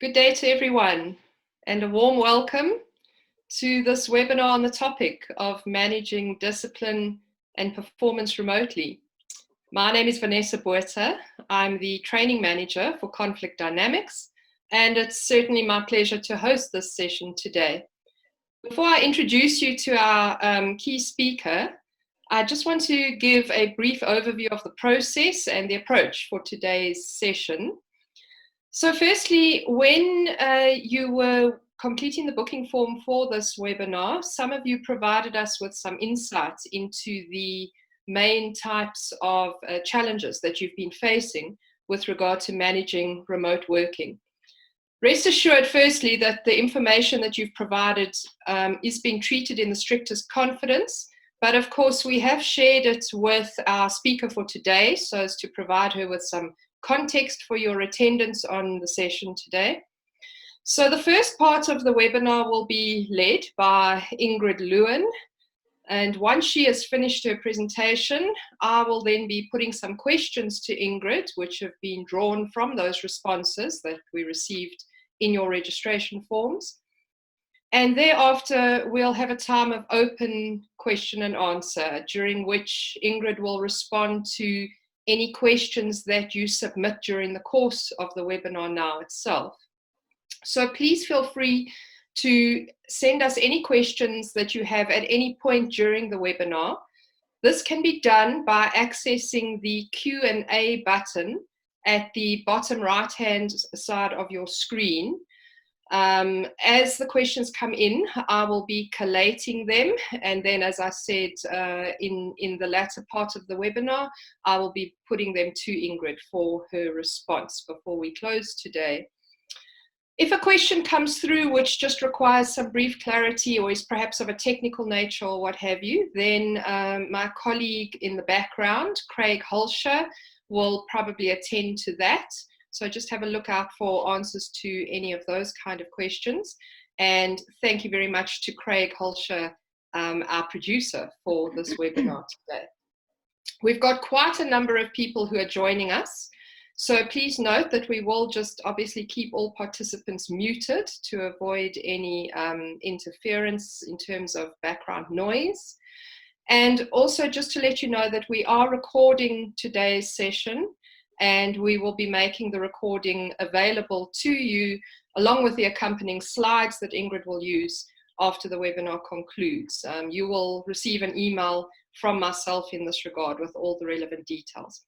Good day to everyone, and a warm welcome to this webinar on the topic of managing discipline and performance remotely. My name is Vanessa Buerta. I'm the training manager for conflict dynamics, and it's certainly my pleasure to host this session today. Before I introduce you to our key speaker, I just want to give a brief overview of the process and the approach for today's session. So firstly, when you were completing the booking form for this webinar, some of you provided us with some insights into the main types of challenges that you've been facing with regard to managing remote working. Rest assured, firstly, that the information that you've provided is being treated in the strictest confidence, but of course we have shared it with our speaker for today so as to provide her with some context for your attendance on the session today. So the first part of the webinar will be led by Ingrid Lewin, and once she has finished her presentation, I will then be putting some questions to Ingrid, which have been drawn from those responses that we received in your registration forms. And thereafter, we'll have a time of open question and answer, during which Ingrid will respond to any questions that you submit during the course of the webinar now itself. So please feel free to send us any questions that you have at any point during the webinar. This can be done by accessing the Q&A button at the bottom right-hand side of your screen. As the questions come in, I will be collating them, and then, as I said in the latter part of the webinar, I will be putting them to Ingrid for her response before we close today. If a question comes through which just requires some brief clarity or is perhaps of a technical nature or what have you, then my colleague in the background, Craig Holscher, will probably attend to that. So just have a look out for answers to any of those kind of questions. And thank you very much to Craig Holscher, our producer for this webinar today. We've got quite a number of people who are joining us. So please note that we will just obviously keep all participants muted to avoid any interference in terms of background noise. And also just to let you know that we are recording today's session, and we will be making the recording available to you along with the accompanying slides that Ingrid will use after the webinar concludes. You will receive an email from myself in this regard with all the relevant details.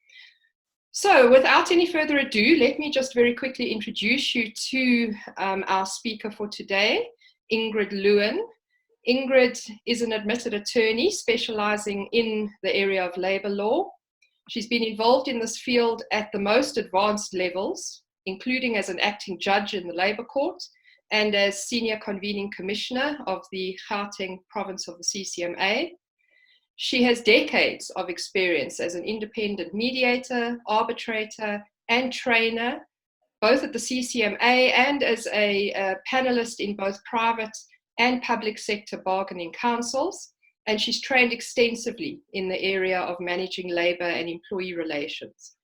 So without any further ado, let me just very quickly introduce you to our speaker for today, Ingrid Lewin. Ingrid is an admitted attorney specializing in the area of labor law. She's been involved in this field at the most advanced levels, including as an acting judge in the Labour Court and as Senior Convening Commissioner of the Gauteng province of the CCMA. She has decades of experience as an independent mediator, arbitrator, and trainer, both at the CCMA and as a panelist in both private and public sector bargaining councils. And she's trained extensively in the area of managing labor and employee relations.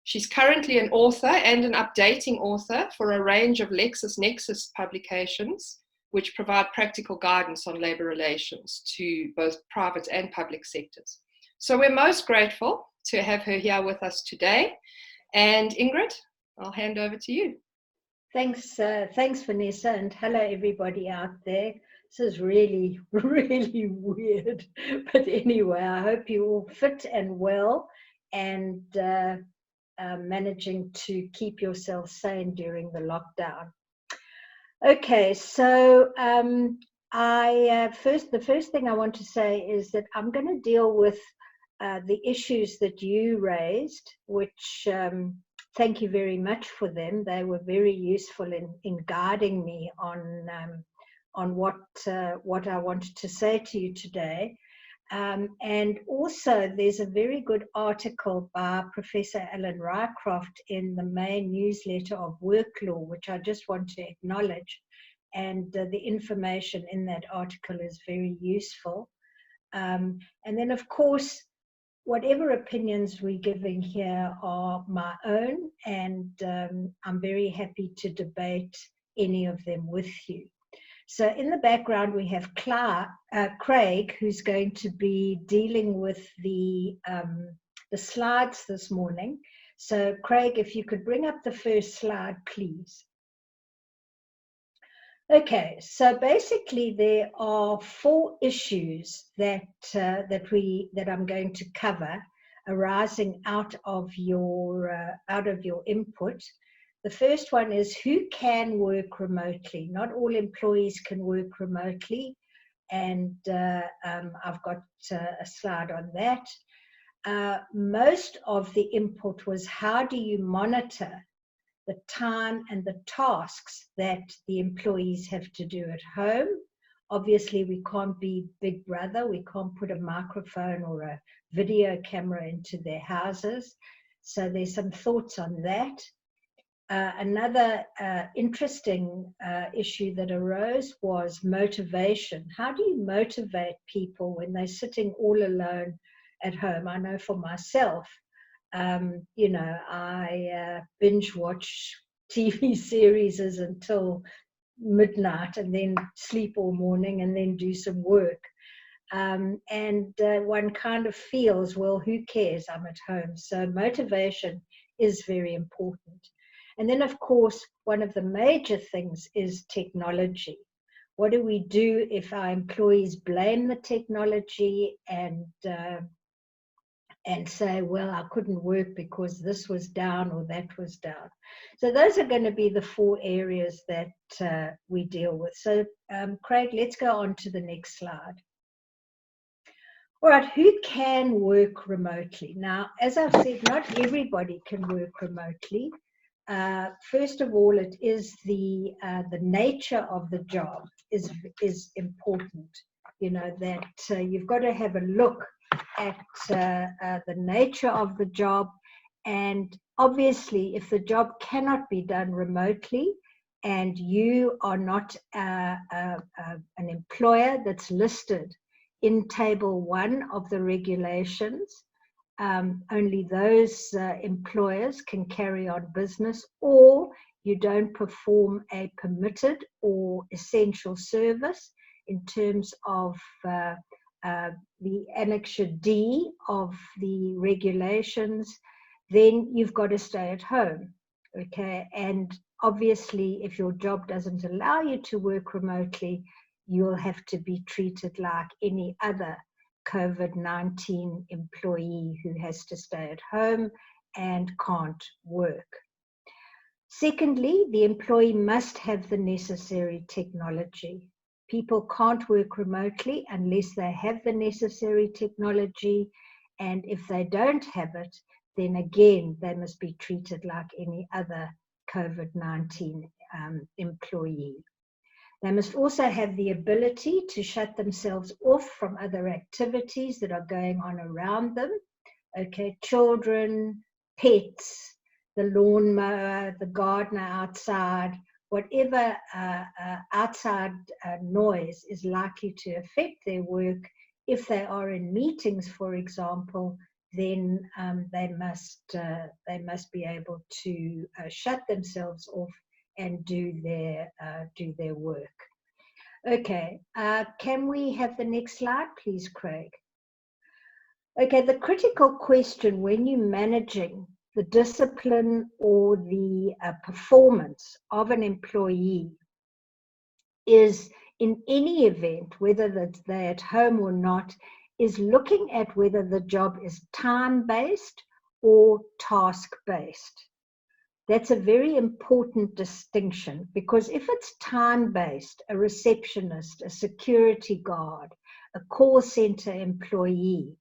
She's currently an author and an updating author for a range of LexisNexis publications, which provide practical guidance on labor relations to both private and public sectors. So we're most grateful to have her here with us today. And Ingrid, I'll hand over to you. Thanks, Vanessa, and hello everybody out there. This is really, really weird. But anyway, I hope you're all fit and well and managing to keep yourself sane during the lockdown. Okay, so the first thing I want to say is that I'm going to deal with the issues that you raised, which thank you very much for them. They were very useful in guiding me on what I wanted to say to you today. And also, there's a very good article by Professor Alan Rycroft in the main newsletter of Work Law, which I just want to acknowledge. And the information in that article is very useful. And then, of course, whatever opinions we're giving here are my own, and I'm very happy to debate any of them with you. So in the background, we have Craig, who's going to be dealing with the slides this morning. So Craig, if you could bring up the first slide, please. Okay, so basically there are 4 issues that I'm going to cover arising out of your input. The first one is who can work remotely. Not all employees can work remotely, and I've got a slide on that. Most of the input was how do you monitor the time and the tasks that the employees have to do at home. Obviously, we can't be Big Brother. We can't put a microphone or a video camera into their houses. So there's some thoughts on that. Another interesting issue that arose was motivation. How do you motivate people when they're sitting all alone at home? I know for myself, I binge watch TV series until midnight and then sleep all morning and then do some work. And one kind of feels, well, who cares? I'm at home. So motivation is very important. And then, of course, one of the major things is technology. What do we do if our employees blame the technology and say, well, I couldn't work because this was down or that was down? So those are going to be the 4 areas that we deal with. So Craig, let's go on to the next slide. All right, who can work remotely? Now, as I've said, not everybody can work remotely. First of all, it is the nature of the job is important. You know, that you've got to have a look at the nature of the job, and obviously if the job cannot be done remotely and you are not an employer that's listed in table 1 of the regulations, only those employers can carry on business, or you don't perform a permitted or essential service in terms of the Annexure D of the regulations, then you've got to stay at home, okay? And obviously, if your job doesn't allow you to work remotely, you'll have to be treated like any other COVID-19 employee who has to stay at home and can't work. Secondly, the employee must have the necessary technology. People can't work remotely unless they have the necessary technology, and if they don't have it, then again, they must be treated like any other COVID-19 employee. They must also have the ability to shut themselves off from other activities that are going on around them. Okay, children, pets, the lawnmower, the gardener outside, whatever outside noise is likely to affect their work. If they are in meetings, for example, then they must be able to shut themselves off and do their work. Okay, can we have the next slide, please, Craig? Okay, the critical question when you're managing the discipline or the performance of an employee is, in any event, whether they're at home or not, is looking at whether the job is time-based or task-based. That's a very important distinction, because if it's time-based, a receptionist, a security guard, a call center employee,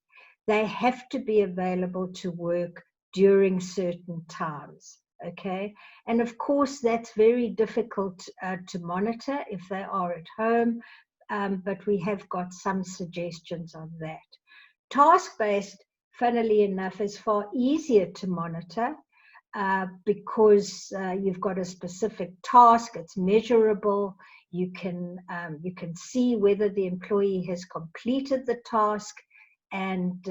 they have to be available to work during certain times, okay? And of course, that's very difficult to monitor if they are at home, but we have got some suggestions on that. Task-based, funnily enough, is far easier to monitor because you've got a specific task, it's measurable, you can see whether the employee has completed the task, And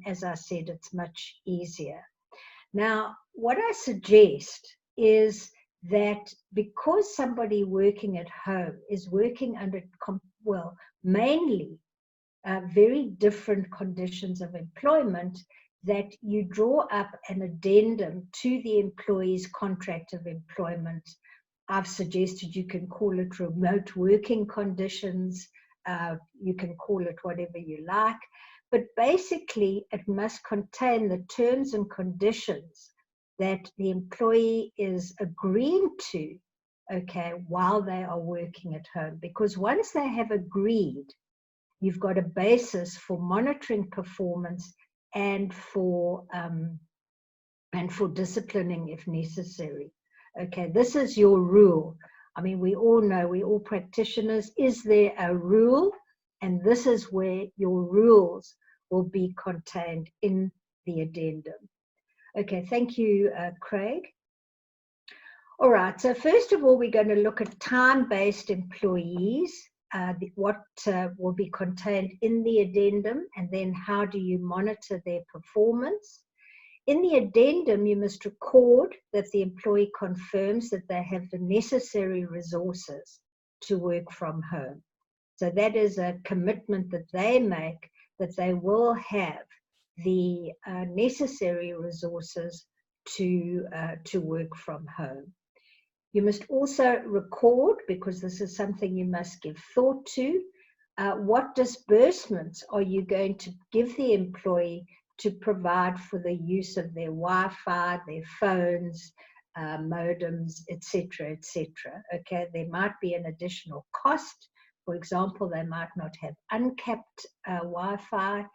as I said, it's much easier. Now, what I suggest is that because somebody working at home is working under, mainly very different conditions of employment, that you draw up an addendum to the employee's contract of employment. I've suggested you can call it remote working conditions, you can call it whatever you like, but basically it must contain the terms and conditions that the employee is agreeing to, okay, while they are working at home. Because once they have agreed, you've got a basis for monitoring performance and for disciplining if necessary. Okay, this is your rule. I mean, we all know, we're all practitioners. Is there a rule? And this is where your rules will be contained in the addendum. Okay, thank you, Craig. All right, so first of all, we're going to look at time-based employees, what will be contained in the addendum, and then how do you monitor their performance. In the addendum, you must record that the employee confirms that they have the necessary resources to work from home. So that is a commitment that they make, that they will have the necessary resources to work from home. You must also record, because this is something you must give thought to, what disbursements are you going to give the employee to provide for the use of their Wi-Fi, their phones, modems, etc., etc. Okay, there might be an additional cost. For example, they might not have uncapped Wi-Fi,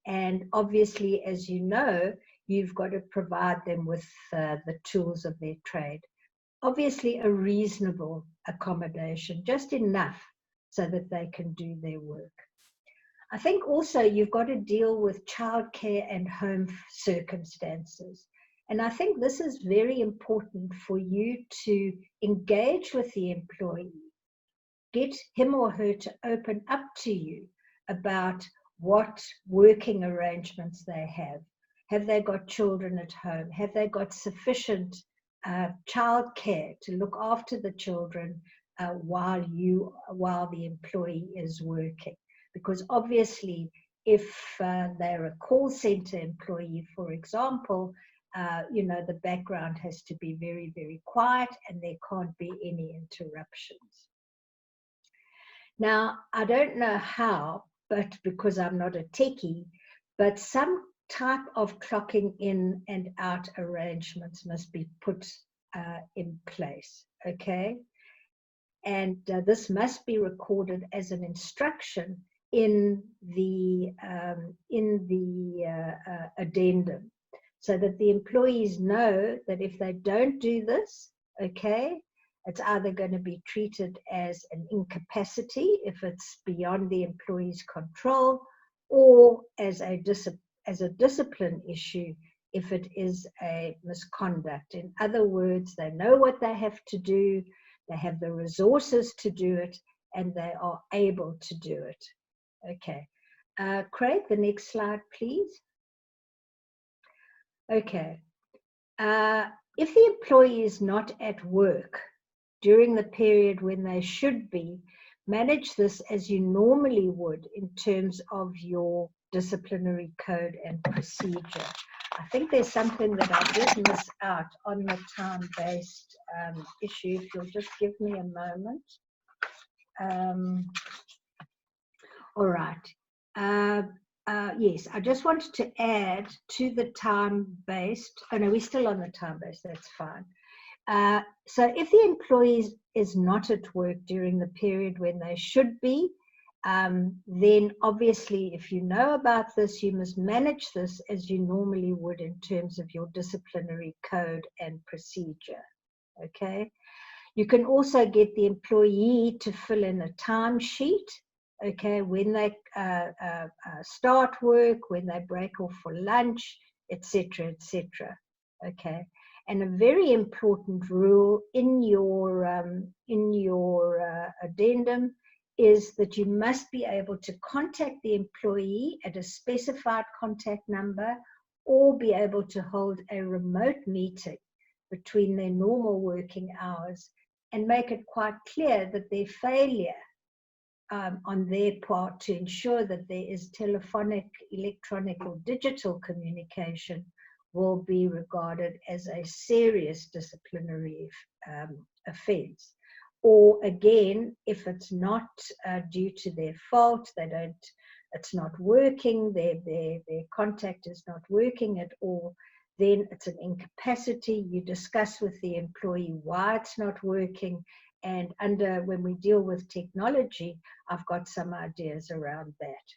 and obviously, as you know, you've got to provide them with the tools of their trade. Obviously, a reasonable accommodation, just enough so that they can do their work. I think also you've got to deal with childcare and home circumstances. And I think this is very important for you to engage with the employee, get him or her to open up to you about what working arrangements they have. Have they got children at home? Have they got sufficient childcare to look after the children while the employee is working? Because obviously, if they're a call center employee, for example, the background has to be very, very quiet and there can't be any interruptions. Now, I don't know how, but because I'm not a techie, but some type of clocking in and out arrangements must be put in place, okay? And this must be recorded as an instruction in the addendum, so that the employees know that if they don't do this, okay, it's either going to be treated as an incapacity if it's beyond the employee's control, or as a discipline issue if it is a misconduct. In other words, they know what they have to do, they have the resources to do it, and they are able to do it. Okay. Craig, the next slide, please. Okay. If the employee is not at work during the period when they should be, manage this as you normally would in terms of your disciplinary code and procedure. I think there's something that I did miss out on the time-based issue. If you'll just give me a moment. All right. Yes, I just wanted to add to the time-based. Oh no, we're still on the time-based. That's fine. So if the employee is not at work during the period when they should be, then obviously if you know about this, you must manage this as you normally would in terms of your disciplinary code and procedure. Okay. You can also get the employee to fill in a timesheet, okay, when they start work, when they break off for lunch, etc., etc. Okay. And a very important rule in your addendum is that you must be able to contact the employee at a specified contact number or be able to hold a remote meeting between their normal working hours and make it quite clear that their failure on their part to ensure that there is telephonic, electronic, or digital communication will be regarded as a serious disciplinary offense. Or again, if it's not due to their fault, it's not working, their contact is not working at all, then it's an incapacity. You discuss with the employee why it's not working. And when we deal with technology, I've got some ideas around that.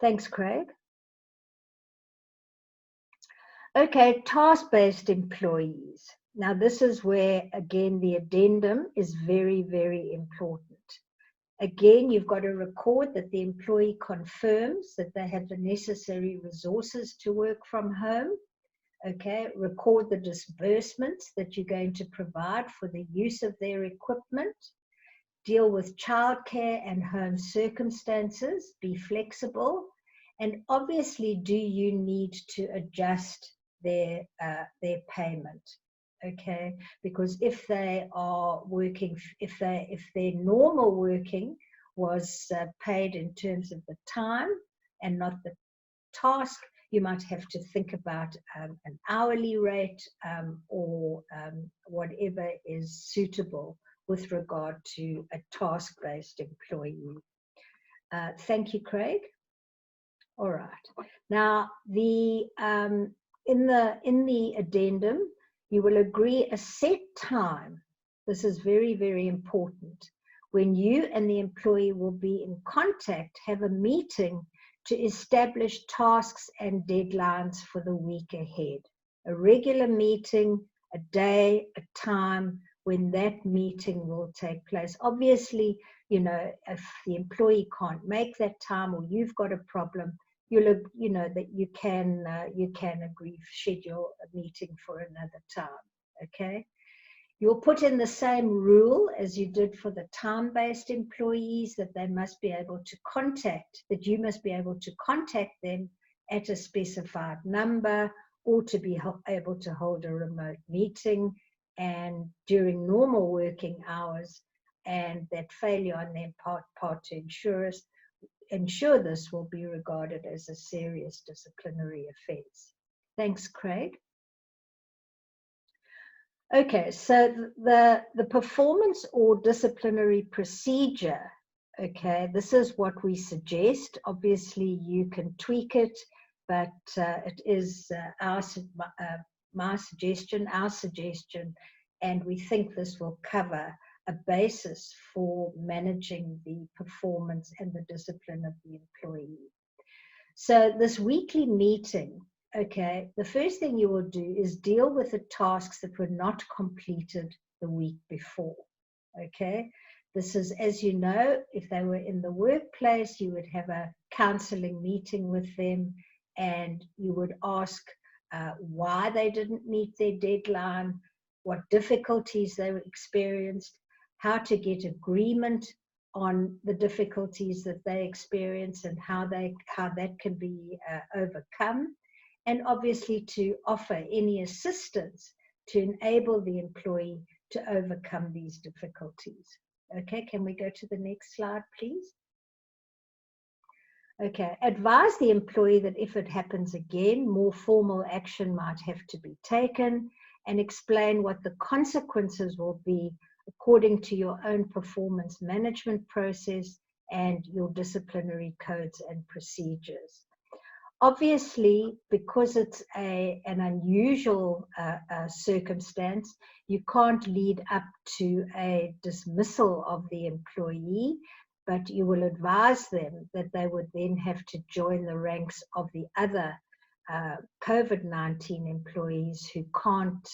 Thanks, Craig. Okay, task-based employees. Now, this is where, again, the addendum is very, very important. Again, you've got to record that the employee confirms that they have the necessary resources to work from home. Okay, record the disbursements that you're going to provide for the use of their equipment. Deal with childcare and home circumstances. Be flexible. And obviously, do you need to adjust their payment? Okay, because if they are working, if their normal working was paid in terms of the time and not the task, you might have to think about an hourly rate or whatever is suitable with regard to a task-based employee. Thank you, Craig. All right. Now, in the addendum, you will agree a set time. This is very, very important. When you and the employee will be in contact, have a meeting to establish tasks and deadlines for the week ahead. A regular meeting, a day, a time when that meeting will take place. Obviously, you know, if the employee can't make that time or you've got a problem, you know that you can agree, schedule a meeting for another time. Okay. You'll put in the same rule as you did for the time-based employees, that they must be able to that you must be able to contact them at a specified number or to be able to hold a remote meeting and during normal working hours, and that failure on their part to ensure this will be regarded as a serious disciplinary offense. Thanks, Craig. Okay, so the performance or disciplinary procedure, okay, this is what we suggest. Obviously, you can tweak it, but it is my suggestion, our suggestion, and we think this will cover a basis for managing the performance and the discipline of the employee. So this weekly meeting, okay, the first thing you will do is deal with the tasks that were not completed the week before, okay? This is, as you know, if they were in the workplace, you would have a counseling meeting with them and you would ask why they didn't meet their deadline, what difficulties they experienced, how to get agreement on the difficulties that they experience and how that can be overcome, and obviously to offer any assistance to enable the employee to overcome these difficulties. Okay, can we go to the next slide, please? Okay, advise the employee that if it happens again, more formal action might have to be taken, and explain what the consequences will be according to your own performance management process and your disciplinary codes and procedures. Obviously, because it's an unusual circumstance, you can't lead up to a dismissal of the employee, but you will advise them that they would then have to join the ranks of the other COVID-19 employees who can't,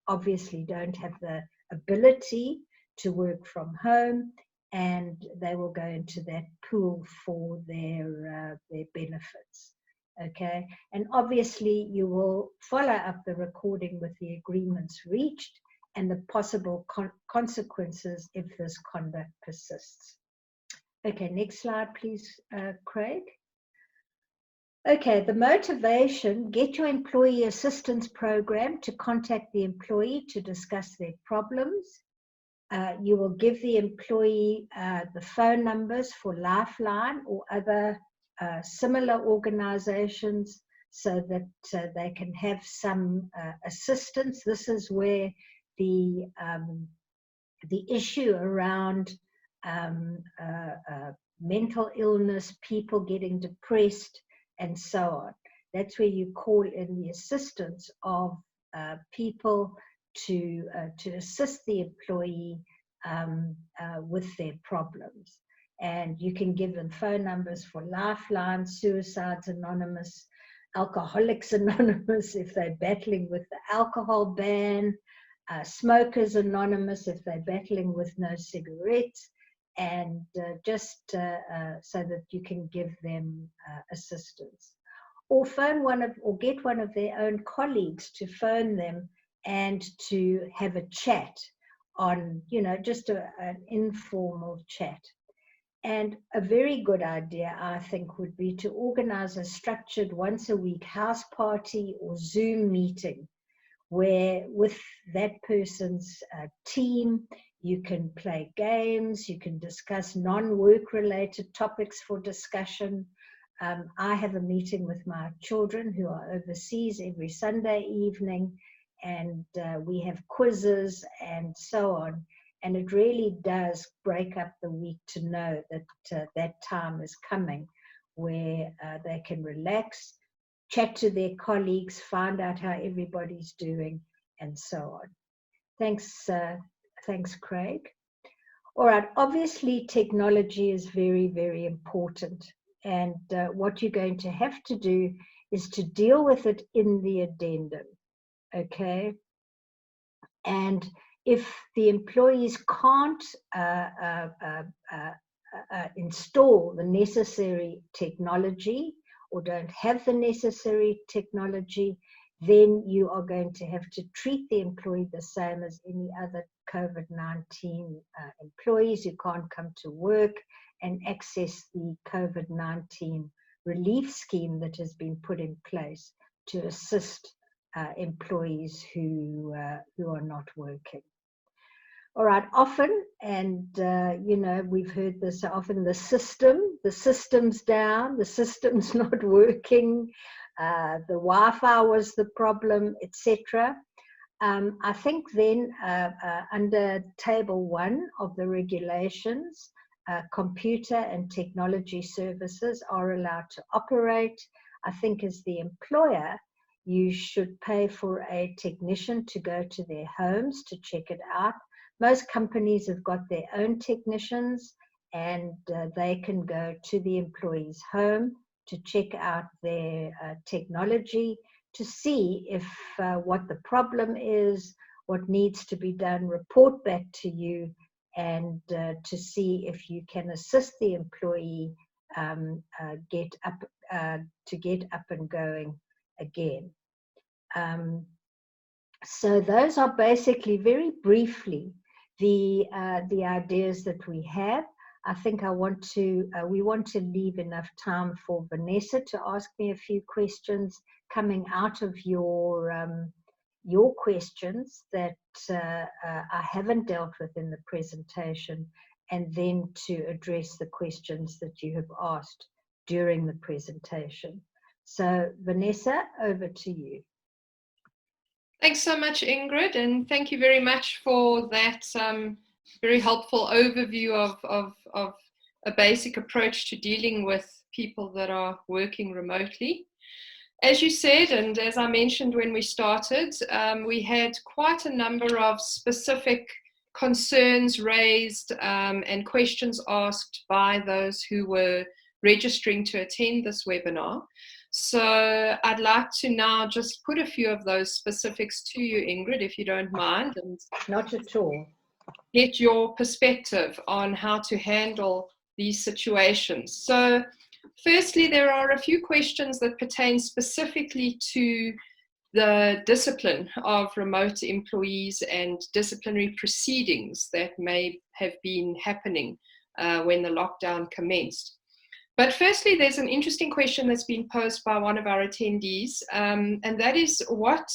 obviously don't have the ability to work from home, and they will go into that pool for their benefits. Okay, and obviously you will follow up the recording with the agreements reached and the possible consequences if this conduct persists. Okay, next slide, please, Craig. Okay, the motivation, get your employee assistance program to contact the employee to discuss their problems. You will give the employee the phone numbers for Lifeline or other similar organizations so that they can have some assistance. This is where the issue around mental illness, people getting depressed, and so on. That's where you call in the assistance of people to assist the employee with their problems. And you can give them phone numbers for Lifeline, Suicides Anonymous, Alcoholics Anonymous if they're battling with the alcohol ban, Smokers Anonymous if they're battling with no cigarettes, and just so that you can give them assistance. Or or get one of their own colleagues to phone them and to have a chat on, just an informal chat. And a very good idea, I think, would be to organize a structured once a week house party or Zoom meeting where with that person's team, you can play games, you can discuss non-work related topics for discussion. I have a meeting with my children who are overseas every Sunday evening, and we have quizzes and so on. And it really does break up the week to know that that time is coming where they can relax, chat to their colleagues, find out how everybody's doing, and so on. Thanks, Craig. All right, obviously technology is very, very important. And what you're going to have to do is to deal with it in the addendum, okay? And if the employees can't install the necessary technology or don't have the necessary technology, then you are going to have to treat the employee the same as any other COVID-19 employees who can't come to work and access the COVID-19 relief scheme that has been put in place to assist employees who are not working. All right, often, and we've heard this often, the system's down, the system's not working, the Wi-Fi was the problem, etc. I think then under Table 1 of the regulations, computer and technology services are allowed to operate. I think as the employer, you should pay for a technician to go to their homes to check it out. Most companies have got their own technicians, and they can go to the employee's home to check out their technology to see if what the problem is, what needs to be done, report back to you, and to see if you can assist the employee get up and going again. So those are basically, very briefly, the ideas that we have. I think we want to leave enough time for Vanessa to ask me a few questions coming out of your questions that I haven't dealt with in the presentation, and then to address the questions that you have asked during the presentation. So Vanessa, over to you. Thanks so much, Ingrid, and thank you very much for that very helpful overview of a basic approach to dealing with people that are working remotely. As you said, and as I mentioned when we started, we had quite a number of specific concerns raised and questions asked by those who were registering to attend this webinar. So I'd like to now just put a few of those specifics to you, Ingrid, if you don't mind. And not at all. Get your perspective on how to handle these situations. So firstly, there are a few questions that pertain specifically to the discipline of remote employees and disciplinary proceedings that may have been happening when the lockdown commenced. But firstly, there's an interesting question that's been posed by one of our attendees, and that is, what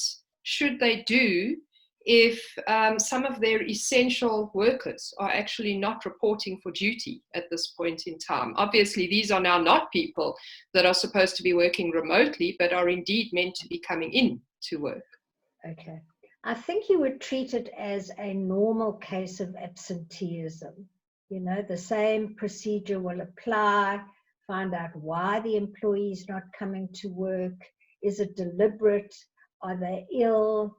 should they do if some of their essential workers are actually not reporting for duty at this point in time? Obviously, these are now not people that are supposed to be working remotely, but are indeed meant to be coming in to work. Okay. I think you would treat it as a normal case of absenteeism. You know, the same procedure will apply. Find out why the employee is not coming to work. Is it deliberate? Are they ill?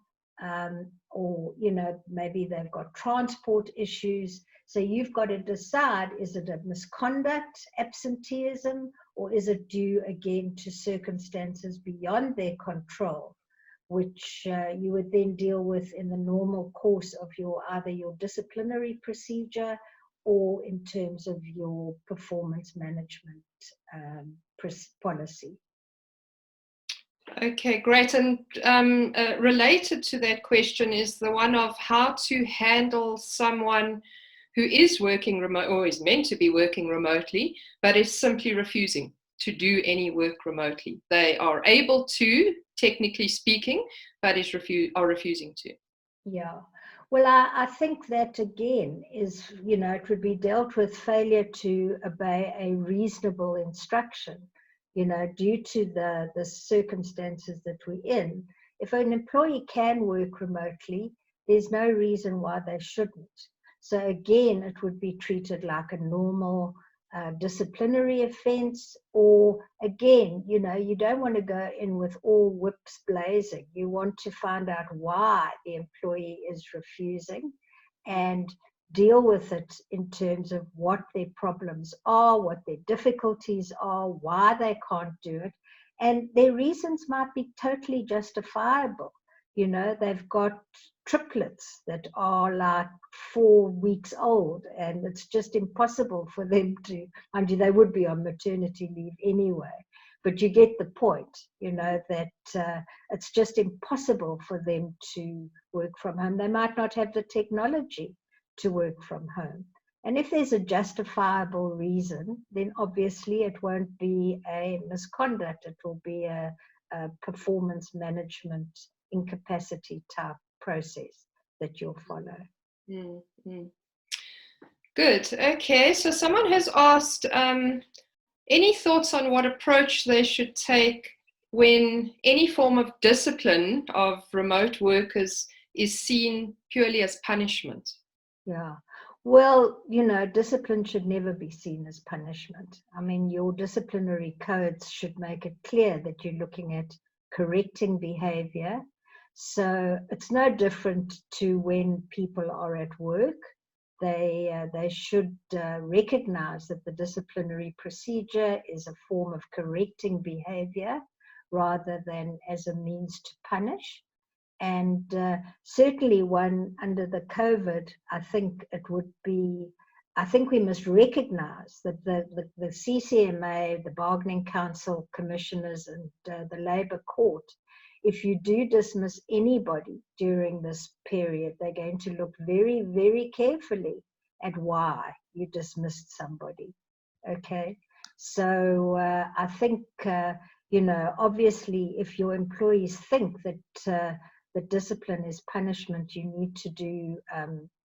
Or, you know, maybe they've got transport issues. So you've got to decide, is it a misconduct absenteeism, or is it due again to circumstances beyond their control, which you would then deal with in the normal course of either your disciplinary procedure or in terms of your performance management policy. Okay, great. And related to that question is the one of how to handle someone who is working remote, or is meant to be working remotely, but is simply refusing to do any work remotely. They are able to, technically speaking, but are refusing to. Yeah. Well, I think that again is, you know, it would be dealt with failure to obey a reasonable instruction, you know, due to the circumstances that we're in. If an employee can work remotely, there's no reason why they shouldn't. So again, it would be treated like a normal disciplinary offense, or again, you know, you don't want to go in with all whips blazing. You want to find out why the employee is refusing and deal with it in terms of what their problems are, what their difficulties are, why they can't do it. And their reasons might be totally justifiable. You know, they've got triplets that are like 4 weeks old, and it's just impossible for them to, I mean, they would be on maternity leave anyway, but you get the point, you know, that it's just impossible for them to work from home. They might not have the technology to work from home. And if there's a justifiable reason, then obviously it won't be a misconduct. It will be a performance management incapacity type process that you'll follow. Mm-hmm. Good. Okay. So someone has asked, any thoughts on what approach they should take when any form of discipline of remote workers is seen purely as punishment? Yeah. Well, you know, discipline should never be seen as punishment. I mean, your disciplinary codes should make it clear that you're looking at correcting behavior. So it's no different to when people are at work. They should recognize that the disciplinary procedure is a form of correcting behavior rather than as a means to punish. And certainly one under the COVID, I think we must recognize that the CCMA, the Bargaining Council Commissioners, and the Labour Court, if you do dismiss anybody during this period, they're going to look very, very carefully at why you dismissed somebody. Okay, so I think, you know, obviously, if your employees think that discipline is punishment, you need to do,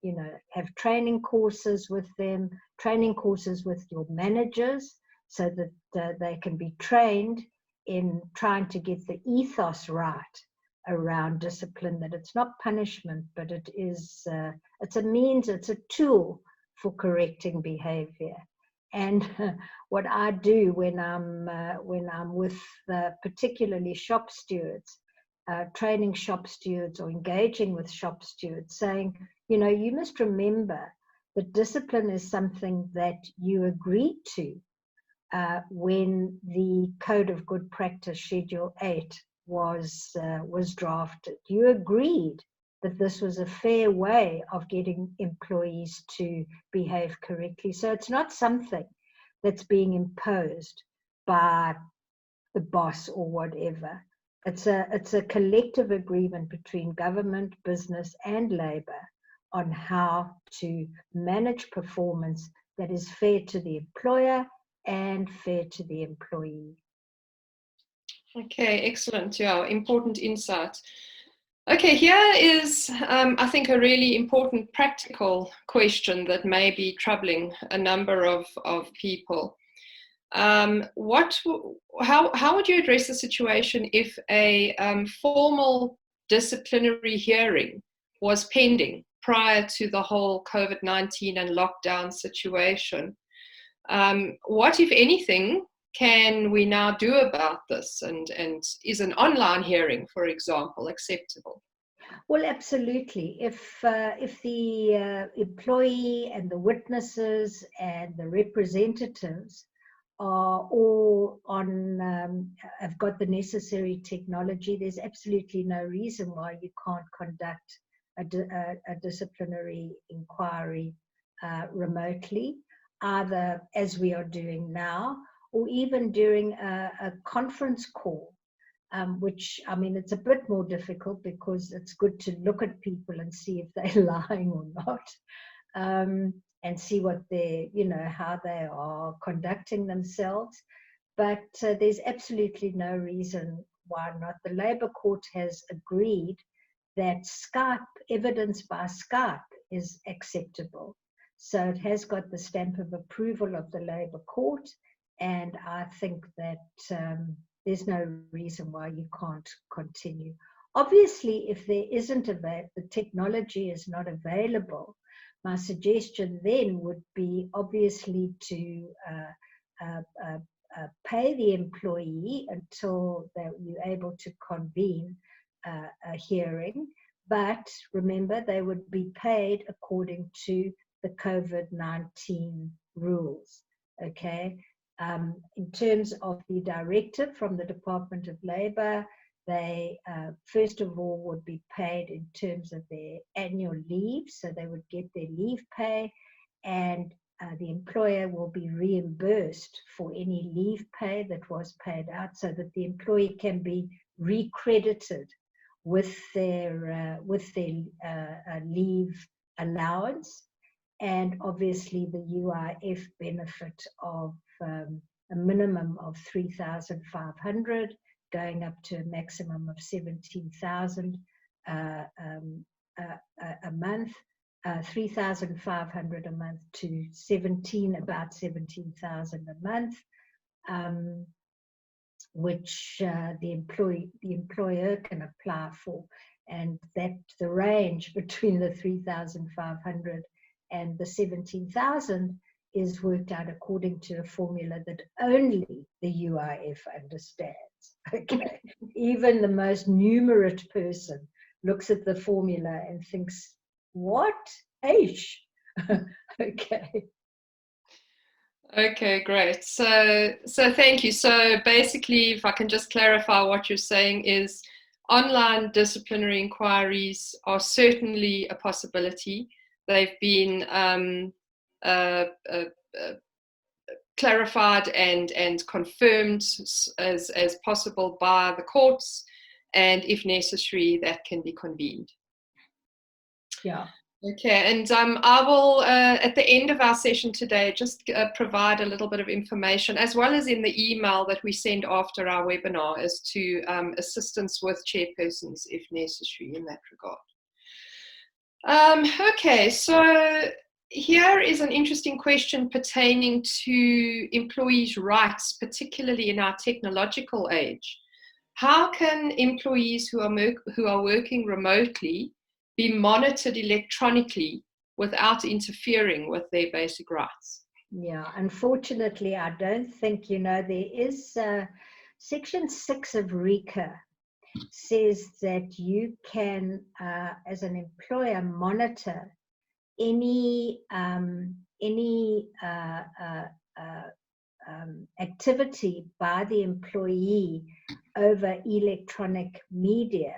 you know, have training courses with them, training courses with your managers, so that they can be trained in trying to get the ethos right around discipline, that it's not punishment, but it is, it's a means, it's a tool for correcting behavior. And what I do when I'm with particularly shop stewards, training shop stewards or engaging with shop stewards, saying, you know, you must remember that discipline is something that you agreed to when the Code of Good Practice Schedule 8 was drafted. You agreed that this was a fair way of getting employees to behave correctly. So it's not something that's being imposed by the boss or whatever. It's a collective agreement between government, business, and labor on how to manage performance that is fair to the employer and fair to the employee. Okay, excellent. Yeah, important insight. Okay, here is, I think, a really important practical question that may be troubling a number of people. How would you address the situation if a formal disciplinary hearing was pending prior to the whole COVID-19 and lockdown situation? What, if anything, can we now do about this? And is an online hearing, for example, acceptable? Well, absolutely. If the employee and the witnesses and the representatives are all have got the necessary technology, there's absolutely no reason why you can't conduct a disciplinary inquiry remotely, either as we are doing now or even during a conference call. Which, I mean, it's a bit more difficult because it's good to look at people and see if they're lying or not, and see what how they are conducting themselves. But there's absolutely no reason why not. The Labour Court has agreed that Skype, evidence by Skype, is acceptable. So it has got the stamp of approval of the Labour Court, and I think that there's no reason why you can't continue. Obviously, if there isn't the technology is not available, my suggestion then would be obviously to pay the employee until you're able to convene a hearing. But remember, they would be paid according to the COVID-19 rules, okay? In terms of the directive from the Department of Labour, they first of all would be paid in terms of their annual leave, so they would get their leave pay, and the employer will be reimbursed for any leave pay that was paid out, so that the employee can be recredited with their leave allowance, and obviously the UIF benefit of a minimum of 3,500 going up to a maximum of 17,000 a month, 3,500 a month to about 17,000 a month, which the employer can apply for, and that the range between the 3,500 and the 17,000 is worked out according to a formula that only the UIF understands. Okay, even the most numerate person looks at the formula and thinks, "What? H?" Okay. Okay, great. So thank you. So basically, if I can just clarify, what you're saying is online disciplinary inquiries are certainly a possibility. They've been clarified and confirmed as possible by the courts, and if necessary, that can be convened. Yeah. Okay, and I will, at the end of our session today, just provide a little bit of information, as well as in the email that we send after our webinar, as to assistance with chairpersons if necessary in that regard. Okay, so here is an interesting question pertaining to employees' rights, particularly in our technological age. How can employees who are working remotely be monitored electronically without interfering with their basic rights? Yeah, unfortunately, I don't think, there is Section 6 of RECA says that you can, as an employer, monitor any activity by the employee over electronic media,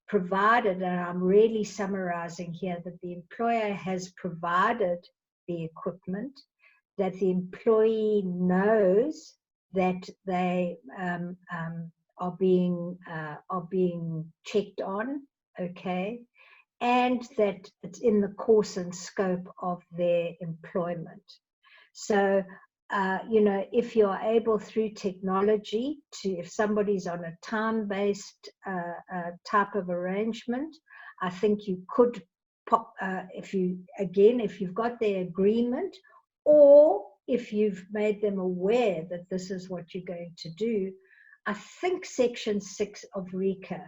provided, and I'm really summarizing here, that the employer has provided the equipment, that the employee knows that they are being checked on, okay, and that it's in the course and scope of their employment. So, if you're able through technology if somebody's on a time-based type of arrangement, I think you could pop, if you've got their agreement, or if you've made them aware that this is what you're going to do, I think Section 6 of RECA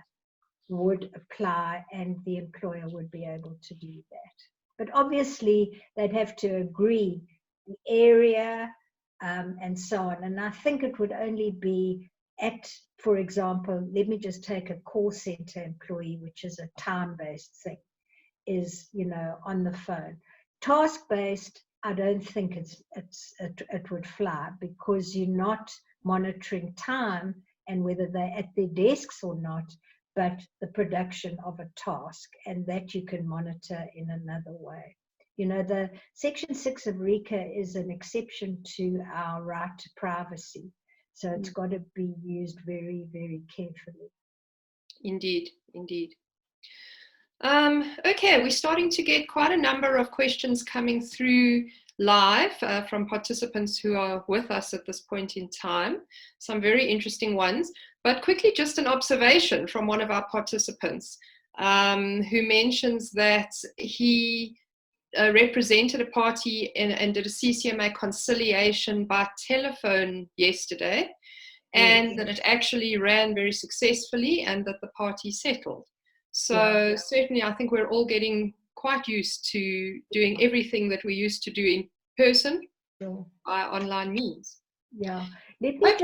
would apply and the employer would be able to do that. But obviously, they'd have to agree the area and so on. And I think it would only be for example, let me just take a call center employee, which is a time-based thing, is, on the phone. Task-based, I don't think it would fly, because you're not monitoring time and whether they're at their desks or not, but the production of a task, and that you can monitor in another way. The Section 6 of RECA is an exception to our right to privacy. So it's got to be used very, very carefully. Indeed, indeed. Okay, we're starting to get quite a number of questions coming through live from participants who are with us at this point in time. Some very interesting ones. But quickly, just an observation from one of our participants who mentions that he represented a party and did a CCMA conciliation by telephone yesterday, and that it actually ran very successfully and that the party settled. So certainly I think we're all getting quite used to doing everything that we used to do in person by online means. Yeah. Let me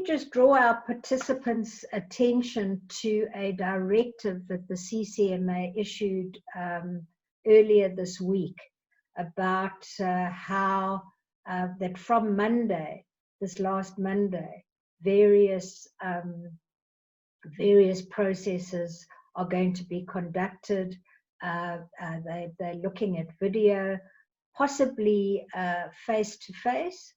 just draw our participants' attention to a directive that the CCMA issued earlier this week about how that from Monday, this last Monday, various processes are going to be conducted. They're looking at video, possibly face-to-face.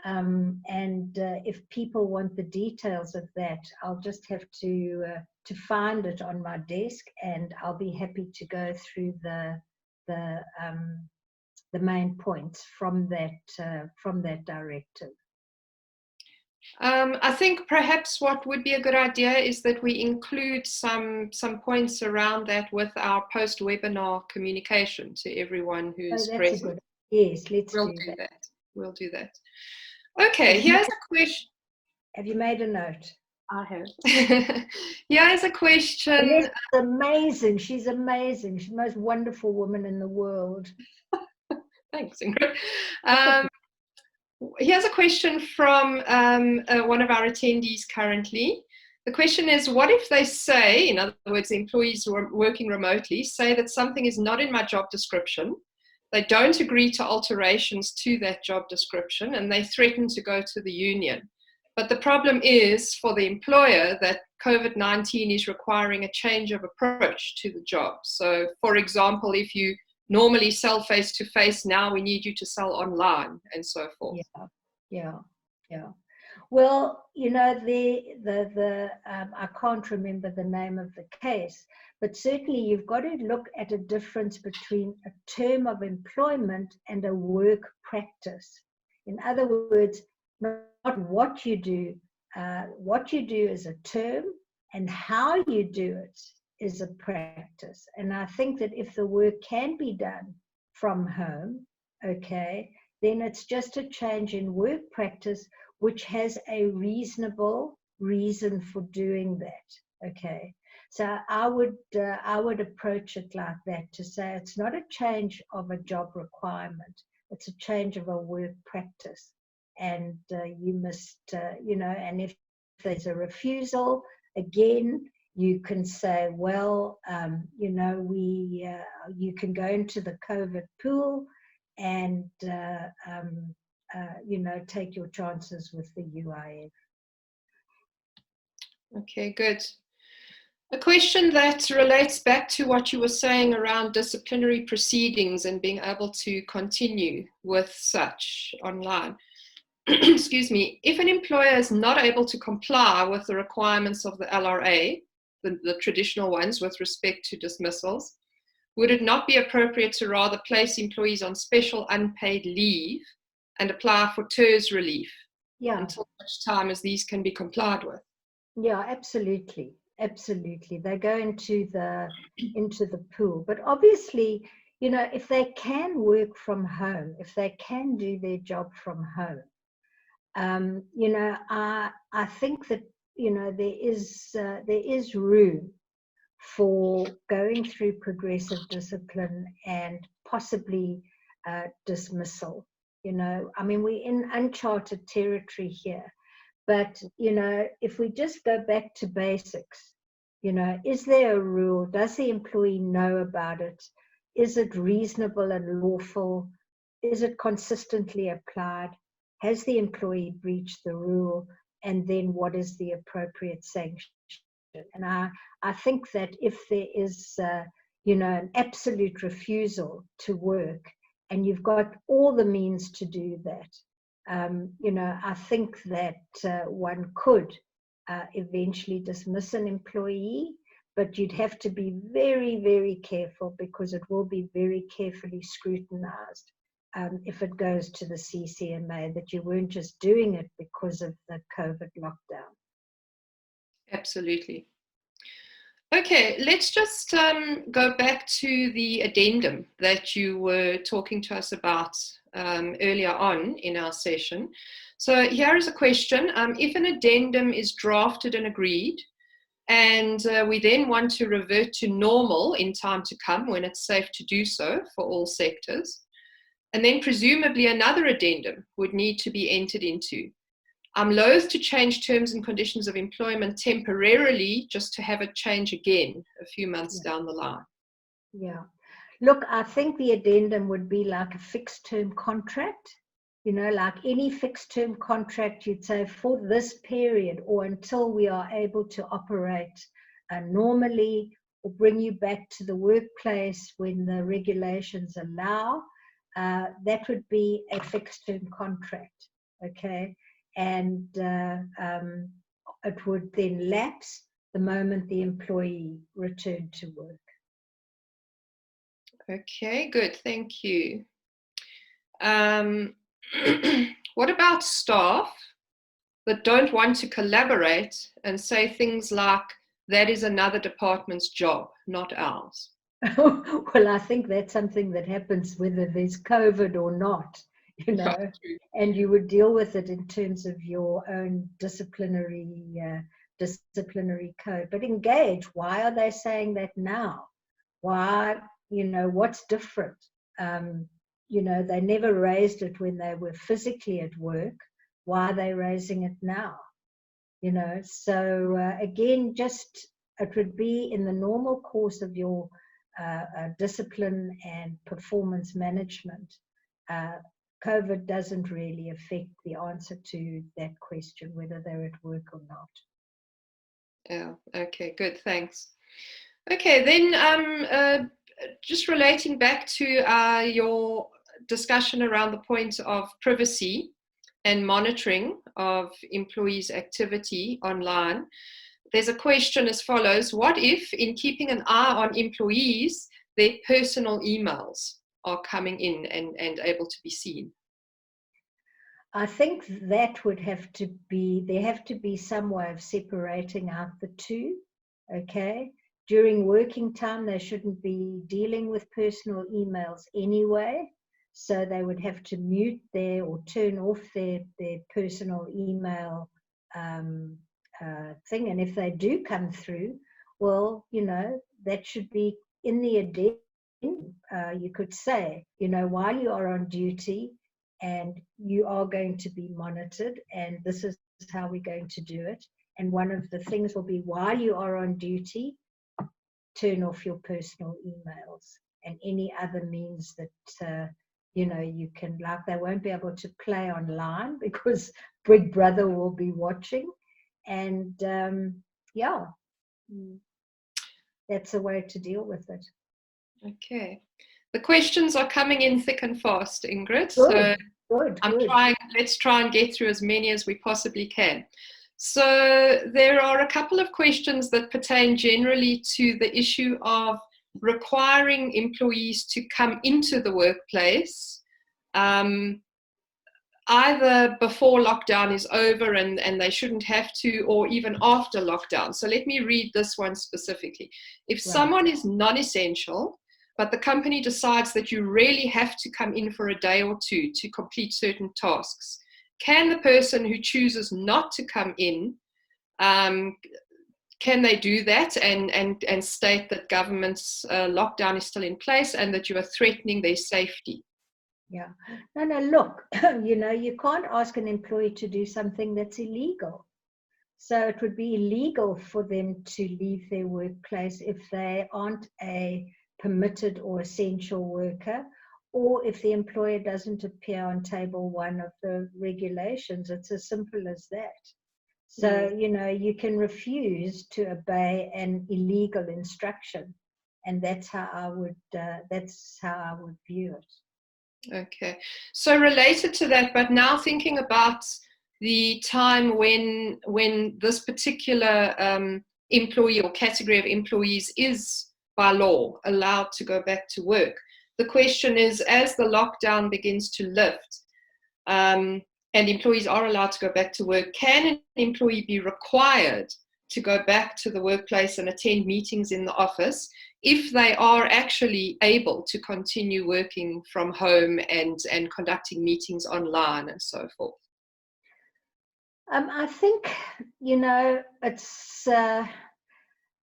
And if people want the details of that, I'll just have to find it on my desk, and I'll be happy to go through the main points from that directive. I think perhaps what would be a good idea is that we include some points around that with our post-webinar communication to everyone who's present. Yes, we'll do that. We'll do that. Okay, here's a question. Have you made a note? I have. Here's a question. She's amazing. She's amazing. She's the most wonderful woman in the world. Thanks, Ingrid. Here's a question from one of our attendees currently. The question is, what if they say, in other words, employees who are working remotely, say that something is not in my job description, they don't agree to alterations to that job description, and they threaten to go to the union. But the problem is for the employer that COVID-19 is requiring a change of approach to the job. So, for example, if you normally sell face-to-face, now we need you to sell online, and so forth. Yeah. Well, I can't remember the name of the case, but certainly you've got to look at a difference between a term of employment and a work practice. In other words, not what you do. What you do is a term, and how you do it is a practice. And I think that if the work can be done from home, okay, then it's just a change in work practice which has a reasonable reason for doing that, okay? So I would approach it like that, to say it's not a change of a job requirement, it's a change of a work practice. And you must, and if there's a refusal, again, you can say, well, you can go into the COVID pool and, take your chances with the UIF. Okay, good. A question that relates back to what you were saying around disciplinary proceedings and being able to continue with such online. Excuse me. If an employer is not able to comply with the requirements of the LRA, the traditional ones with respect to dismissals, would it not be appropriate to rather place employees on special unpaid leave and apply for TERS relief until such time as these can be complied with? Yeah, absolutely. Absolutely. They go into the pool. But obviously, if they can work from home, if they can do their job from home, I think that, there is room for going through progressive discipline and possibly dismissal. We're in uncharted territory here. But, if we just go back to basics, is there a rule? Does the employee know about it? Is it reasonable and lawful? Is it consistently applied? Has the employee breached the rule? And then what is the appropriate sanction? And I think that if there is, an absolute refusal to work, and you've got all the means to do that, I think that one could eventually dismiss an employee, but you'd have to be very, very careful, because it will be very carefully scrutinized if it goes to the CCMA, that you weren't just doing it because of the COVID lockdown. Absolutely. Okay, let's just go back to the addendum that you were talking to us about earlier on in our session. So here is a question. If an addendum is drafted and agreed, and we then want to revert to normal in time to come when it's safe to do so for all sectors, and then presumably another addendum would need to be entered into. I'm loath to change terms and conditions of employment temporarily just to have it change again a few months down the line. Yeah. Look, I think the addendum would be like a fixed term contract. Like any fixed term contract, you'd say for this period or until we are able to operate normally, or bring you back to the workplace when the regulations allow, that would be a fixed term contract. Okay. And it would then lapse the moment the employee returned to work. Okay, good. Thank you. What about staff that don't want to collaborate and say things like, that is another department's job, not ours? Well, I think that's something that happens whether there's COVID or not, and you would deal with it in terms of your own disciplinary code. But engage, why are they saying that now? Why, what's different? They never raised it when they were physically at work. Why are they raising it now? So again, just it would be in the normal course of your discipline and performance management. COVID doesn't really affect the answer to that question, whether they're at work or not. Yeah, okay, good, thanks. Okay, then just relating back to your discussion around the point of privacy and monitoring of employees' activity online, there's a question as follows: what if, in keeping an eye on employees, their personal emails are coming in and able to be seen? I think that would have to be, there have to be some way of separating out the two, okay? During working time, they shouldn't be dealing with personal emails anyway, so they would have to mute their or turn off their personal email thing. And if they do come through, well, that should be in the addendum. You could say, while you are on duty and you are going to be monitored, and this is how we're going to do it. And one of the things will be, while you are on duty, turn off your personal emails and any other means that, you can, like, they won't be able to play online because Big Brother will be watching. And that's a way to deal with it. Okay. The questions are coming in thick and fast, Ingrid. Good. Let's try and get through as many as we possibly can. So there are a couple of questions that pertain generally to the issue of requiring employees to come into the workplace either before lockdown is over and they shouldn't have to, or even after lockdown. So let me read this one specifically. If someone is non-essential, but the company decides that you really have to come in for a day or two to complete certain tasks, can the person who chooses not to come in, can they do that and state that government's lockdown is still in place and that you are threatening their safety? Yeah. No, look, you can't ask an employee to do something that's illegal. So it would be illegal for them to leave their workplace if they aren't a permitted or essential worker, or if the employer doesn't appear on table 1 of the regulations. It's as simple as that. So, you can refuse to obey an illegal instruction. And that's how I would view it. Okay, so related to that, but now thinking about the time when this particular employee or category of employees is by law allowed to go back to work, the question is, as the lockdown begins to lift and employees are allowed to go back to work, can an employee be required to go back to the workplace and attend meetings in the office if they are actually able to continue working from home and conducting meetings online and so forth? I think,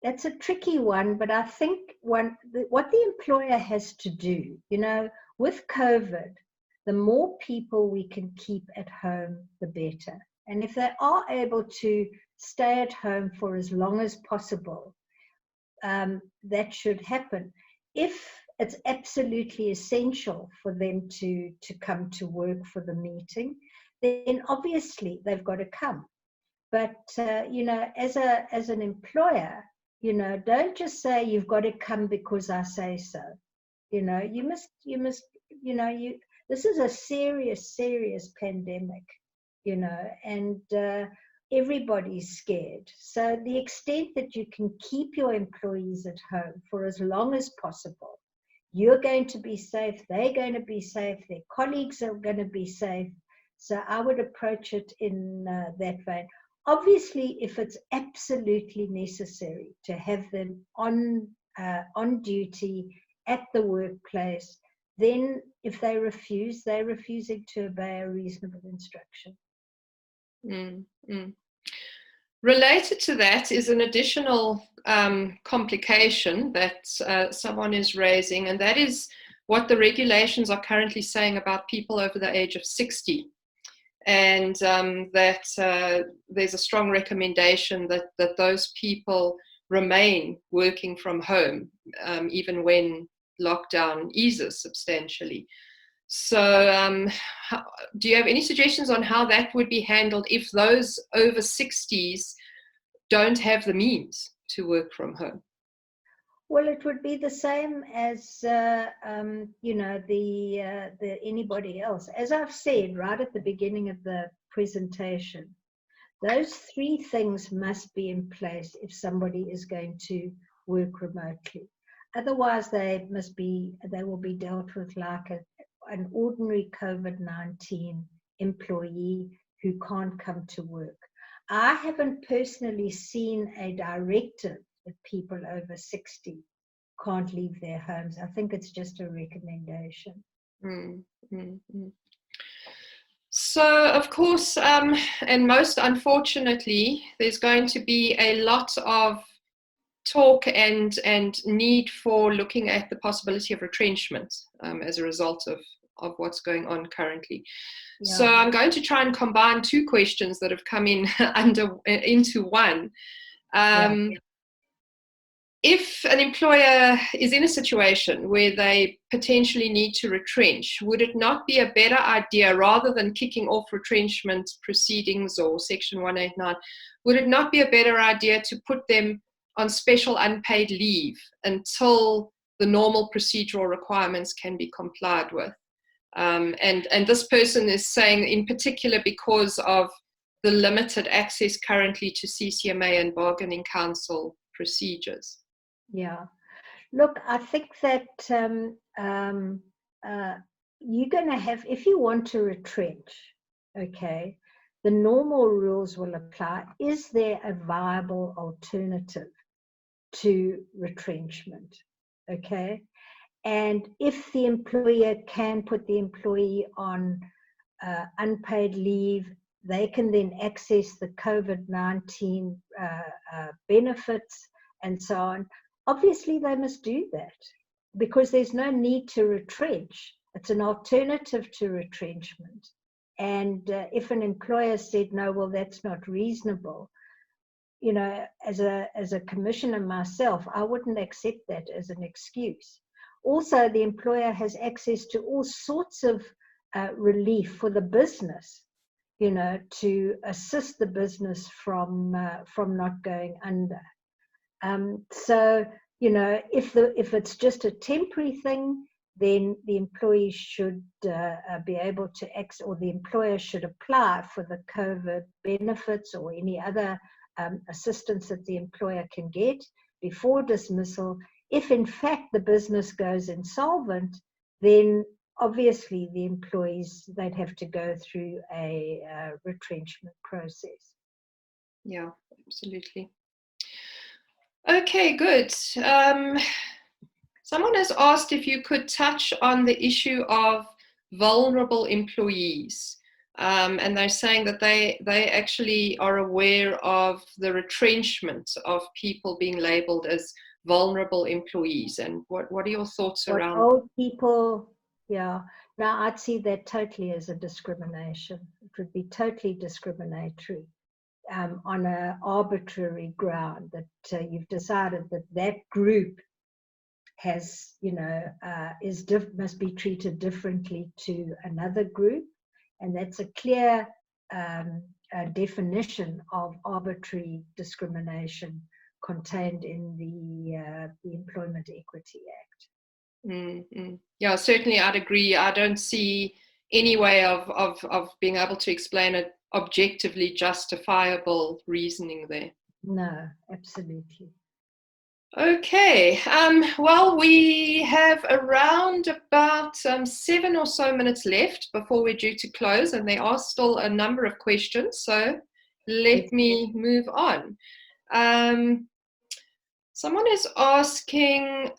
that's a tricky one, but I think what the employer has to do, with COVID, the more people we can keep at home, the better. And if they are able to stay at home for as long as possible, that should happen. If it's absolutely essential for them to come to work for the meeting, then obviously they've got to come. But as an employer, don't just say you've got to come because I say so. You must. This is a serious pandemic. And everybody's scared. So the extent that you can keep your employees at home for as long as possible, you're going to be safe, they're going to be safe, their colleagues are going to be safe. So I would approach it in that vein. Obviously, if it's absolutely necessary to have them on duty at the workplace, then if they refuse, they're refusing to obey a reasonable instruction. Related to that is an additional complication that someone is raising, and that is what the regulations are currently saying about people over the age of 60. And that there's a strong recommendation that those people remain working from home even when lockdown eases substantially. So do you have any suggestions on how that would be handled if those over 60s don't have the means to work from home? Well, it would be the same as anybody else. As I've said right at the beginning of the presentation, those 3 things must be in place if somebody is going to work remotely. Otherwise, they will be dealt with like an ordinary COVID-19 employee who can't come to work. I haven't personally seen a directive that people over 60 can't leave their homes. I think it's just a recommendation. So, of course, and most unfortunately, there's going to be a lot of talk and need for looking at the possibility of retrenchment as a result of what's going on currently. Yeah. So I'm going to try and combine 2 questions that have come in into one. If an employer is in a situation where they potentially need to retrench, would it not be a better idea, rather than kicking off retrenchment proceedings or Section 189, would it not be a better idea to put them on special unpaid leave until the normal procedural requirements can be complied with? And this person is saying in particular because of the limited access currently to CCMA and bargaining council procedures. Yeah. Look, I think that you're going to have, if you want to retrench, okay, the normal rules will apply. Is there a viable alternative to retrenchment? Okay. And if the employer can put the employee on unpaid leave, they can then access the COVID-19 benefits and so on. Obviously, they must do that because there's no need to retrench. It's an alternative to retrenchment. And if an employer said, no, well, that's not reasonable, you know, as a commissioner myself, I wouldn't accept that as an excuse. Also, the employer has access to all sorts of relief for the business, you know, to assist the business from not going under. So, you know, if it's just a temporary thing, then the employee should be able to access, or the employer should apply for the COVID benefits or any other assistance that the employer can get before dismissal. If in fact the business goes insolvent, then obviously the employees, they'd have to go through a retrenchment process. Yeah, absolutely. Okay, good. Someone has asked if you could touch on the issue of vulnerable employees. And they're saying that they actually are aware of the retrenchment of people being labeled as vulnerable employees. And what are your thoughts around old people? Yeah. Now, I'd see that totally as a discrimination. It would be totally discriminatory on an arbitrary ground that you've decided that that group has, you know, must be treated differently to another group. And that's a clear definition of arbitrary discrimination contained in the Employment Equity Act. Mm-hmm. Yeah, certainly I'd agree. I don't see any way of being able to explain an objectively justifiable reasoning there. No, absolutely. Okay, well, we have around about 7 or so minutes left before we're due to close, and there are still a number of questions, so let me move on. Someone is asking,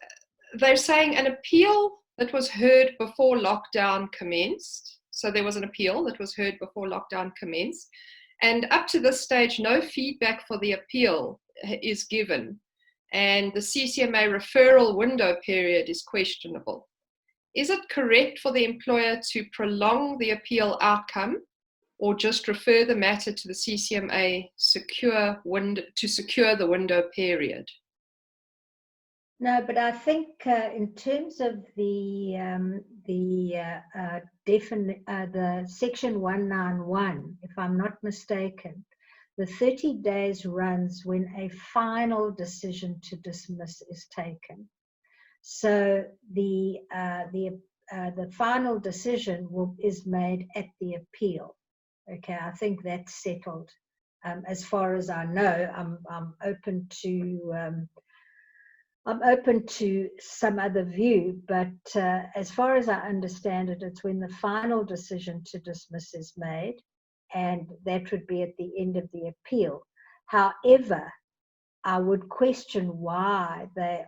they're saying an appeal that was heard before lockdown commenced. So there was an appeal that was heard before lockdown commenced, and up to this stage, no feedback for the appeal is given. And the CCMA referral window period is questionable. Is it correct for the employer to prolong the appeal outcome or just refer the matter to the CCMA to secure the window period? No, but I think in terms of the Section 191, if I'm not mistaken, the 30 days runs when a final decision to dismiss is taken. So the final decision is made at the appeal. Okay, I think that's settled. As far as I know, I'm open to some other view, but as far as I understand it, it's when the final decision to dismiss is made, and that would be at the end of the appeal. However, I would question why they're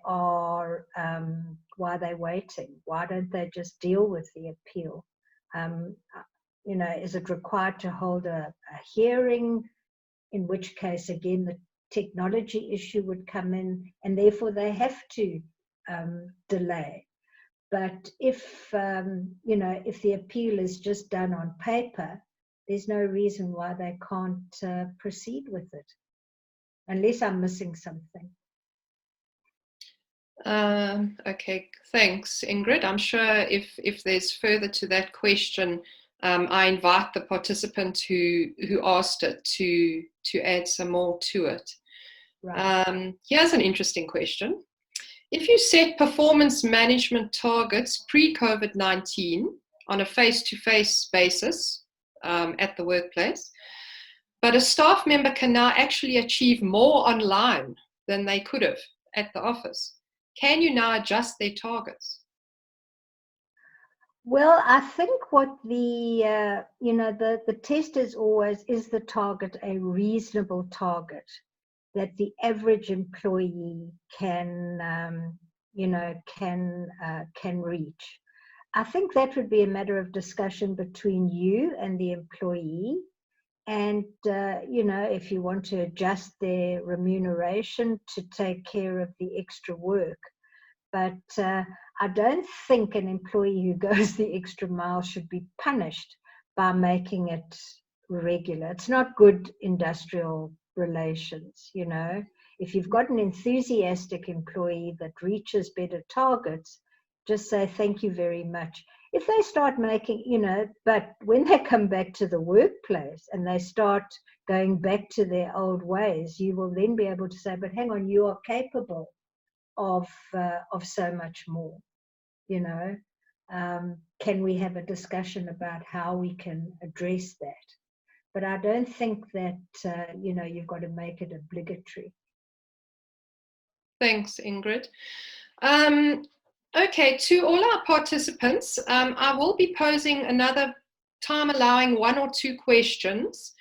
waiting. Why don't they just deal with the appeal? You know, is it required to hold a hearing? In which case, again, the technology issue would come in, and therefore they have to delay. But if you know, if the appeal is just done on paper, there's no reason why they can't proceed with it, unless I'm missing something. Okay, thanks, Ingrid. I'm sure if there's further to that question, I invite the participant who asked it to add some more to it. Right. Here's an interesting question. If you set performance management targets pre-COVID-19 on a face-to-face basis at the workplace, but a staff member can now actually achieve more online than they could have at the office, can you now adjust their targets? Well, I think what the test is always, is the target a reasonable target that the average employee can reach. I think that would be a matter of discussion between you and the employee. And, if you want to adjust their remuneration to take care of the extra work. But I don't think an employee who goes the extra mile should be punished by making it regular. It's not good industrial relations, If you've got an enthusiastic employee that reaches better targets, just say thank you very much. If they start making, but when they come back to the workplace and they start going back to their old ways, you will then be able to say, but hang on, you are capable of so much more, Can we have a discussion about how we can address that? But I don't think that, you've got to make it obligatory. Thanks, Ingrid. Okay, to all our participants, I will be posing another time allowing 1 or 2 questions.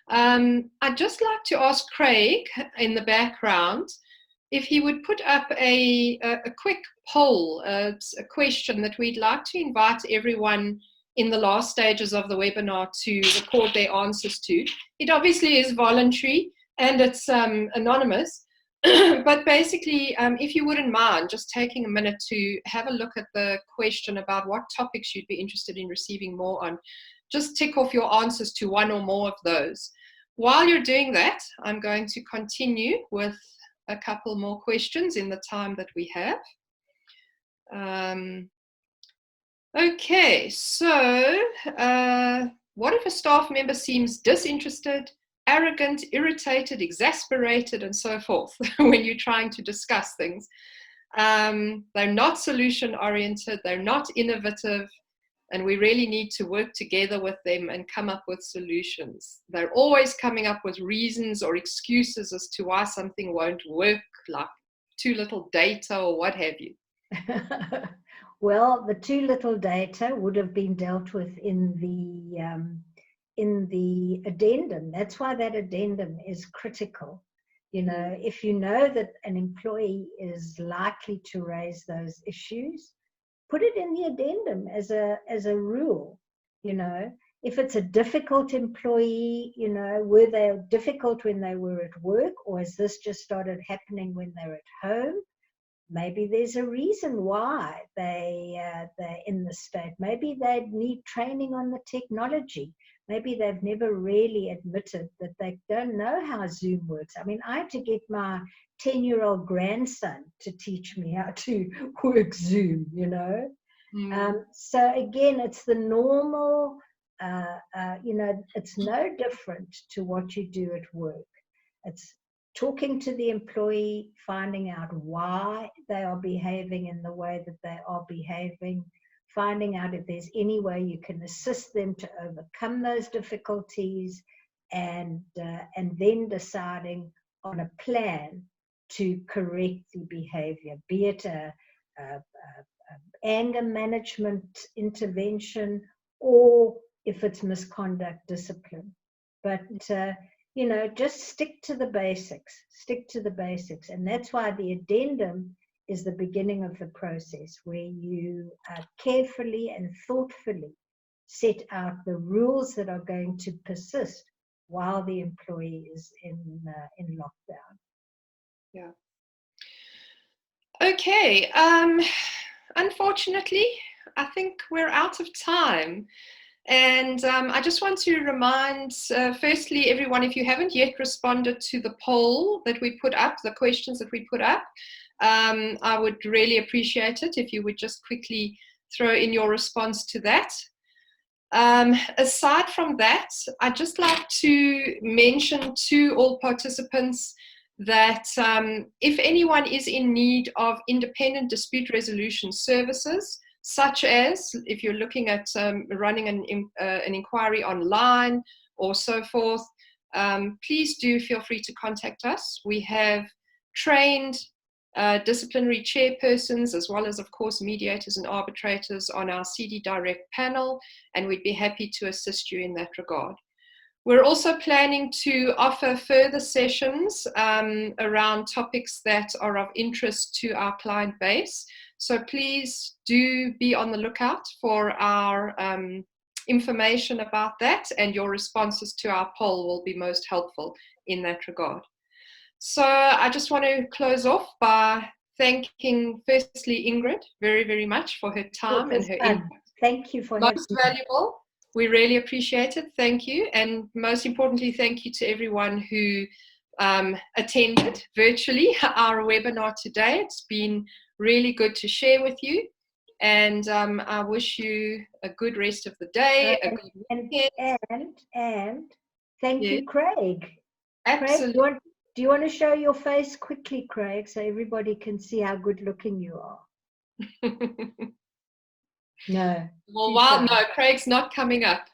I'd just like to ask Craig in the background if he would put up a quick poll, a question that we'd like to invite everyone in the last stages of the webinar to record their answers to. It obviously is voluntary and it's anonymous, but basically, if you wouldn't mind just taking a minute to have a look at the question about what topics you'd be interested in receiving more on, just tick off your answers to 1 or more of those. While you're doing that, I'm going to continue with a couple more questions in the time that we have. Okay, so what if a staff member seems disinterested, arrogant, irritated, exasperated, and so forth when you're trying to discuss things? They're not solution-oriented, they're not innovative, and we really need to work together with them and come up with solutions. They're always coming up with reasons or excuses as to why something won't work, like too little data or what have you. Well, the too little data would have been dealt with in the addendum. That's why that addendum is critical. If you know that an employee is likely to raise those issues, put it in the addendum as a rule. If it's a difficult employee, were they difficult when they were at work, or has this just started happening when they're at home? Maybe there's a reason why they're in this state. Maybe they need training on the technology. Maybe they've never really admitted that they don't know how Zoom works. I mean, I had to get my 10-year-old grandson to teach me how to work Zoom, So again, it's the normal, it's no different to what you do at work. It's talking to the employee, finding out why they are behaving in the way that they are behaving, finding out if there's any way you can assist them to overcome those difficulties, and then deciding on a plan to correct the behavior, be it a anger management intervention, or if it's misconduct, discipline. But just stick to the basics. And that's why the addendum is the beginning of the process, where you carefully and thoughtfully set out the rules that are going to persist while the employee is in lockdown. Yeah. Okay. Unfortunately, I think we're out of time. And I just want to remind, firstly, everyone, if you haven't yet responded to the poll that we put up, the questions that we put up, I would really appreciate it if you would just quickly throw in your response to that. Aside from that, I'd just like to mention to all participants that if anyone is in need of independent dispute resolution services, such as if you're looking at running an inquiry online or so forth, please do feel free to contact us. We have trained disciplinary chairpersons, as well as, of course, mediators and arbitrators on our CD Direct panel, and we'd be happy to assist you in that regard. We're also planning to offer further sessions around topics that are of interest to our client base. So please do be on the lookout for our information about that, and your responses to our poll will be most helpful in that regard. So I just want to close off by thanking firstly Ingrid very, very much for her time and her input. Thank you for most valuable. We really appreciate it. Thank you. And most importantly, thank you to everyone who attended virtually our webinar today. It's been really good to share with you. And I wish you a good rest of the day. And thank you, Craig. Absolutely. Craig, do you want to show your face quickly, Craig, so everybody can see how good looking you are? No. Well, no, Craig's not coming up.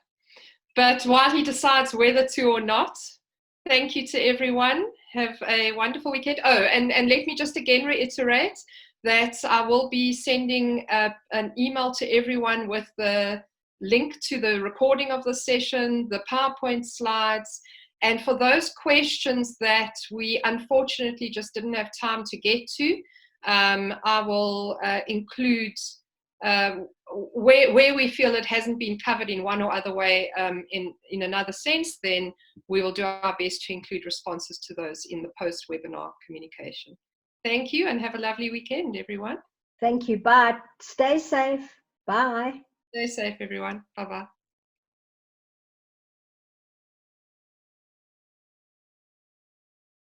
But while he decides whether to or not, thank you to everyone. Have a wonderful weekend. Oh, and let me just again reiterate that I will be sending an email to everyone with the link to the recording of the session, the PowerPoint slides, and for those questions that we unfortunately just didn't have time to get to, I will include where we feel it hasn't been covered in one or other way in another sense, then we will do our best to include responses to those in the post-webinar communication. Thank you and have a lovely weekend, everyone. Thank you. Bye. Stay safe. Bye. Stay safe, everyone. Bye-bye.